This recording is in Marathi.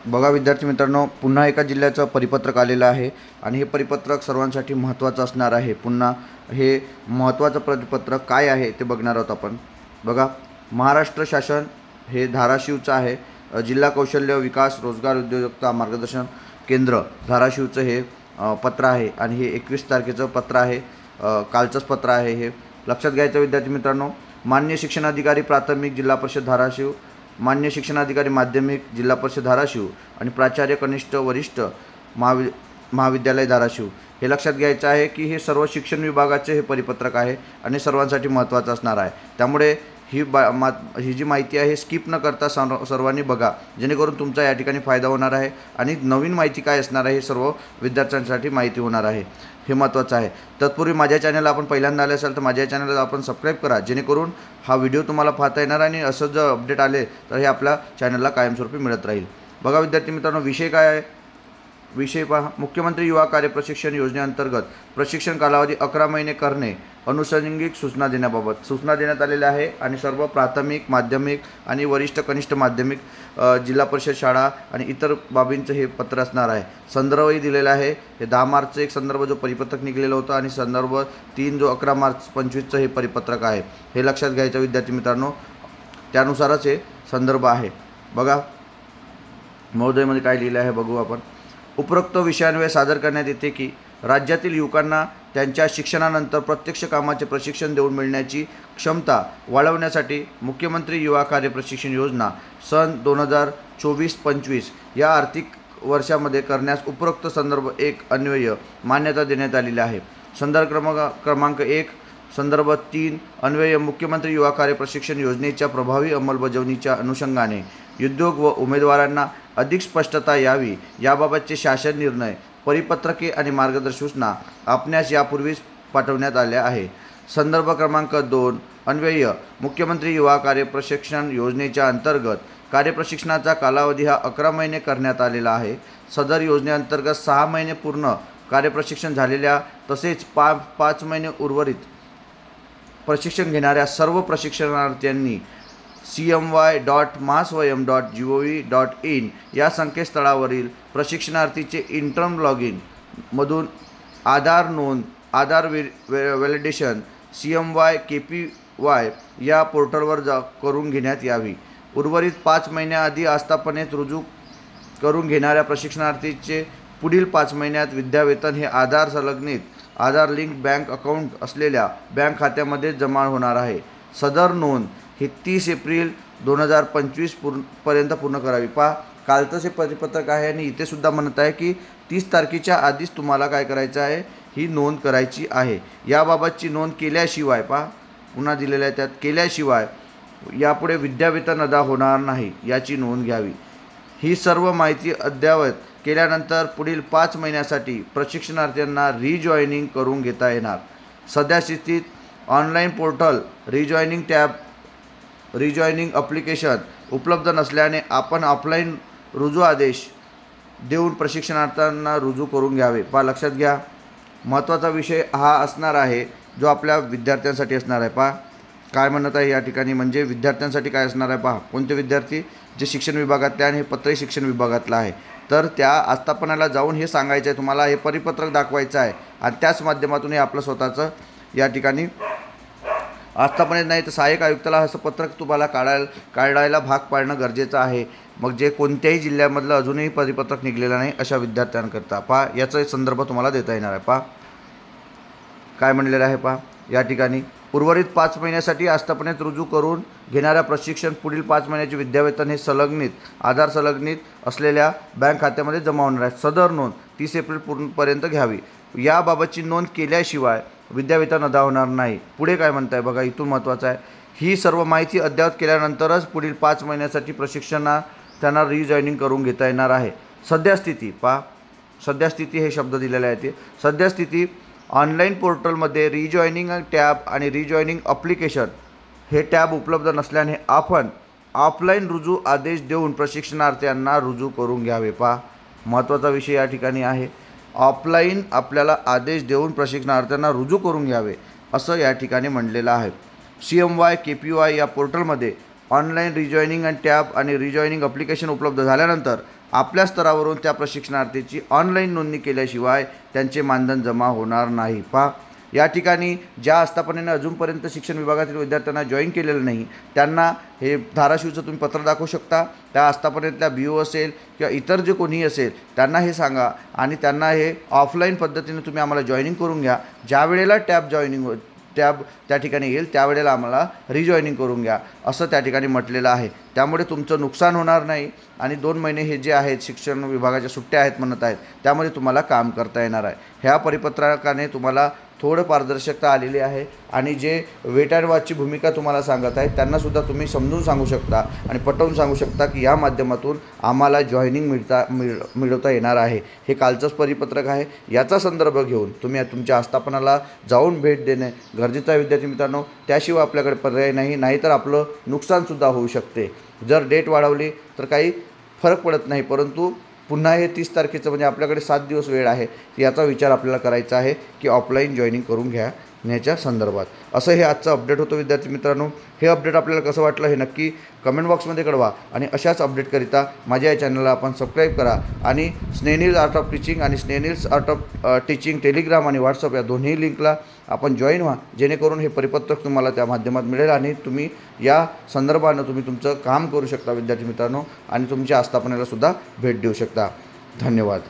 बघा विद्यार्थी मित्रांनो, पुन्हा एका जिल्ह्याचं परिपत्रक आलेलं आहे आणि हे परिपत्रक सर्वांसाठी महत्त्वाचं असणार आहे। पुन्हा हे महत्त्वाचं परिपत्रक काय आहे ते बघणार आहोत आपण। बघा, महाराष्ट्र शासन हे धाराशिवचं आहे। जिल्हा कौशल्य विकास रोजगार उद्योजकता मार्गदर्शन केंद्र धाराशिवचं हे पत्र आहे आणि हे 21 तारखेचं पत्र आहे। कालचंच पत्र आहे हे लक्षात घ्यायचं विद्यार्थी मित्रांनो। मान्य शिक्षणाधिकारी प्राथमिक जिल्हा परिषद धाराशिव, मान्य शिक्षणाधिकारी माध्यमिक जिल्हा परिषद धाराशिव आणि प्राचार्य कनिष्ठ वरिष्ठ महाविद्यालय धाराशिव हे लक्षात घ्यायचं आहे की हे सर्व शिक्षण विभागाचे हे परिपत्रक आहे आणि सर्वांसाठी महत्त्वाचं असणार आहे। त्यामुळे ही जी माहिती आहे स्किप न करता सर्वांनी बघा, जेणेकरून तुमचा या ठिकाणी फायदा होणार आहे आणि नवीन माहिती काय असणार आहे हे सर्व विद्यार्थ्यांसाठी माहिती होणार आहे, हे महत्त्वाचं आहे। तत्पूर्वी माझ्या चॅनलला आपण पहिल्यांदा आले असाल तर माझ्या चॅनलला आपण सबस्क्राईब करा, जेणेकरून हा व्हिडिओ तुम्हाला पाहता येणार आणि असं जर अपडेट आले तर हे आपल्या चॅनलला कायमस्वरूपी मिळत राहील। बघा विद्यार्थी मित्रांनो, विषय काय आहे, विषय पहा। मुख्यमंत्री युवा कार्य प्रशिक्षण योजनेअंतर्गत प्रशिक्षण कालावधी 11 महिने करणे अनुषंगिक सूचना देण्याबाबत सूचना देण्यात आलेल्या आहे आणि सर्व प्राथमिक माध्यमिक आणि वरिष्ठ कनिष्ठ माध्यमिक जिल्हा परिषद शाळा आणि इतर बाबींचं हे पत्र असणार आहे। संदर्भही दिलेला आहे। हे 10 मार्चचं एक संदर्भ जो परिपत्रक निघलेलं होतं आणि संदर्भ 3 जो 11 मार्च 25चं हे परिपत्रक आहे, हे लक्षात घ्यायचं विद्यार्थी मित्रांनो। त्यानुसारच हे संदर्भ आहे। बघा महोदयमध्ये काय लिहिलं आहे बघू आपण। उपरोक्त विषयांवर सादर करण्यात येते की राज्यातील युवकांना त्यांच्या शिक्षणानंतर प्रत्यक्ष कामाचे प्रशिक्षण देऊन मिळण्याची क्षमता वाढवण्यासाठी मुख्यमंत्री युवा कार्य प्रशिक्षण योजना सन 2024-25 या आर्थिक वर्षामध्ये करण्यास उपरोक्त संदर्भ 1 अन्वय मान्यता देण्यात आलेली आहे। संदर्भ क्रमांक 1 संदर्भ 3 अन्वय मुख्यमंत्री युवा कार्य प्रशिक्षण योजनेच्या प्रभावी अंमलबजावणीच्या अनुषंगाने उद्योग व उमेदवारांना अधिक स्पष्टता यावी याबाबतचे शासन निर्णय परिपत्रके आणि मार्गदर्शक सूचना आपणास यापूर्वीच पाठवण्यात आल्या आहे। संदर्भ क्रमांक 2 अन्वय मुख्यमंत्री युवा कार्य प्रशिक्षण योजनेच्या अंतर्गत कार्यप्रशिक्षणाचा कालावधी हा 11 महिने करण्यात आलेला आहे। सदर योजनेअंतर्गत 6 महिने पूर्ण कार्यप्रशिक्षण झालेल्या तसेच 5 महिने उर्वरित प्रशिक्षण घेणाऱ्या सर्व प्रशिक्षणार्थींनी cmy.masvayam.gov.in या संकेतस्थळावरील प्रशिक्षणार्थीचे इंटर्म लॉगिन मधून आधार नोंद, आधार व्हॅलिडेशन CMY-KPY या पोर्टलवर करून घेण्यात यावी। उर्वरित 5 महिन्याआधी आस्थापनेत रुजू करून घेणाऱ्या प्रशिक्षणार्थीचे पुढील 5 महिन्यात विद्यावेतन हे आधार संलग्नित आधार लिंक बँक अकाउंट असलेल्या बँक खात्यामध्ये जमा होणार आहे। सदर नोंद ही 30 एप्रिल 2025 पर्यंत पूर्ण करावी। पहा कालचं हे परिपत्रक आहे आणि इथे सुद्धा म्हणत आहे की 30 तारखेच्या आधीच तुम्हाला काय करायचं आहे, ही नोंद करायची आहे। याबाबतची नोंद केल्याशिवाय पहा पुन्हा दिलेलं आहे त्यात, केल्याशिवाय यापुढे विद्यावेतन अदा होणार नाही याची नोंद घ्यावी। ही सर्व माहिती अद्ययावत केल्यानंतर पुढील 5 महिन्यासाठी प्रशिक्षणार्थींना रिजॉईनिंग करून घेता येणार। सध्या स्थितीत online portal rejoining tab rejoining application उपलब्ध नसल्याने आपण ऑफलाईन रुजू आदेश देऊन प्रशिक्षणार्थींना रुजू करून घ्यावे। पहा लक्षात घ्या, महत्त्वाचा विषय हा असणार आहे जो आपल्या विद्यार्थ्यांसाठी असणार आहे। पहा काय म्हणत आहे या ठिकाणी, म्हणजे विद्यार्थ्यांसाठी काय असणार आहे। पहा कोणते विद्यार्थी, जे शिक्षण विभागातले आणि हे पत्रही शिक्षण विभागातलं आहे, तर त्या आस्थापनाला जाऊन हे सांगायचं आहे तुम्हाला, हे परिपत्रक दाखवायचं आहे आणि त्याच माध्यमातून हे आपलं स्वतःचं या ठिकाणी आस्थापनेत नाही तर सहाय्यक आयुक्ताला असं पत्रक तुम्हाला काढायला भाग पाडणं गरजेचं आहे। मग जे कोणत्याही जिल्ह्यामधलं अजूनही परिपत्रक निघलेलं नाही अशा विद्यार्थ्यांकरता पहा याचा संदर्भ तुम्हाला देता येणार आहे। पहा काय म्हणलेलं आहे, पहा या ठिकाणी उर्वरित 5 महिन्यासाठी आस्थापनेत रुजू करून घेणाऱ्या प्रशिक्षण पुढील 5 महिन्याचे विद्यावेतन हे संलग्नित आधार संलग्नित असलेल्या बँक खात्यामध्ये जमा होणार आहे। सदर नोंद 30 एप्रिल पर्यंत घ्यावी। याबाबतची नोंद केल्याशिवाय विद्यावेतन अदा होणार नाही। पुढे काय म्हणताय बघा, इथून महत्त्वाचं आहे, ही सर्व माहिती अद्ययावत केल्यानंतरच पुढील 5 महिन्यासाठी प्रशिक्षणार्थ्यांना रिजॉईनिंग करून घेता येणार आहे। सद्यस्थिती पहा, सद्यस्थिती हे शब्द दिलेले आहेत। सद्यस्थिती ऑनलाईन पोर्टलमध्ये रिजॉईनिंग टॅब आणि रिजॉईनिंग ॲप्लिकेशन हे टॅब उपलब्ध नसल्याने आपण ऑफलाईन रुजू आदेश देऊन प्रशिक्षणार्थींना रुजू करून घ्यावे। पहा महत्त्वाचा विषय या ठिकाणी आहे, ऑफलाईन आपल्याला आदेश देऊन प्रशिक्षणार्थींना रुजू करून घ्यावे असं या ठिकाणी म्हणलेलं आहे। CMY-KPY या पोर्टलमध्ये ऑनलाईन रिजॉईनिंग आणि टॅब आणि रिजॉईनिंग ॲप्लिकेशन उपलब्ध झाल्यानंतर आपल्या स्तरावरून त्या प्रशिक्षणार्थीची ऑनलाईन नोंदणी केल्याशिवाय त्यांचे मानधन जमा होणार नाही. पहा, या ठिकाणी ज्या आस्थापनेनं अजूनपर्यंत शिक्षण विभागातील विद्यार्थ्यांना जॉईन केलेलं नाही त्यांना हे धाराशिवचं तुम्ही पत्र दाखवू शकता. त्या आस्थापनेतल्या BO असेल किंवा इतर जे कोणीही असेल त्यांना हे सांगा आणि त्यांना हे ऑफलाईन पद्धतीने तुम्ही आम्हाला जॉईनिंग करून घ्या. ज्या वेळेला टॅब त्या ठिकाणी येईल त्यावेळेला आम्हाला रिजॉईनिंग करून घ्या असं त्या ठिकाणी म्हटलेलं आहे. त्यामुळे तुमचं नुकसान होणार नाही आणि 2 महिने हे जे आहेत शिक्षण विभागाच्या सुट्ट्या आहेत म्हणत आहेत त्यामध्ये तुम्हाला काम करता येणार आहे. ह्या परिपत्रकाने तुम्हाला थोडं पारदर्शकता आलेली आहे आणि जे वेट अँड वॉचची भूमिका तुम्हाला सांगत आहेत त्यांनासुद्धा तुम्ही समजून सांगू शकता आणि पटवून सांगू शकता की या माध्यमातून आम्हाला जॉईनिंग मिळवता येणार आहे. हे कालचंच परिपत्रक आहे. याचा संदर्भ घेऊन तुम्ही तुमच्या आस्थापनाला जाऊन भेट देणे गरजेचं आहे विद्यार्थी मित्रांनो. त्याशिवाय आपल्याकडे पर्याय नाही, नाहीतर आपलं नुकसानसुद्धा होऊ शकते. जर डेट वाढवली तर काही फरक पडत नाही, परंतु पुन्हा हे 30 तारखेचं म्हणजे आपल्याकडे 7 दिवस वेळ आहे. याचा विचार आपल्याला करायचा आहे की ऑफलाईन जॉईनिंग करून घेण्याच्या संदर्भात. असं हे आजचं अपडेट होतं विद्यार्थी मित्रांनो. हे अपडेट आपल्याला कसं वाटलं हे नक्की कमेंट बॉक्समध्ये कळवा आणि अशाच अपडेटकरिता माझ्या या चॅनलला आपण सबस्क्राईब करा आणि स्नेहनील आर्ट ऑफ टीचिंग आणि स्नेहनील्स आर्ट ऑफ टीचिंग टेलिग्राम आणि व्हॉट्सअप या दोन्ही लिंकला आपण जॉईन व्हा, जेणेकरून हे परिपत्रक तुम्हाला त्या माध्यमात मिळेल आणि तुम्ही या संदर्भानं तुम्ही तुमचं काम करू शकता विद्यार्थी मित्रांनो आणि तुमच्या आस्थापनेला सुद्धा भेट देऊ शकता. धन्यवाद.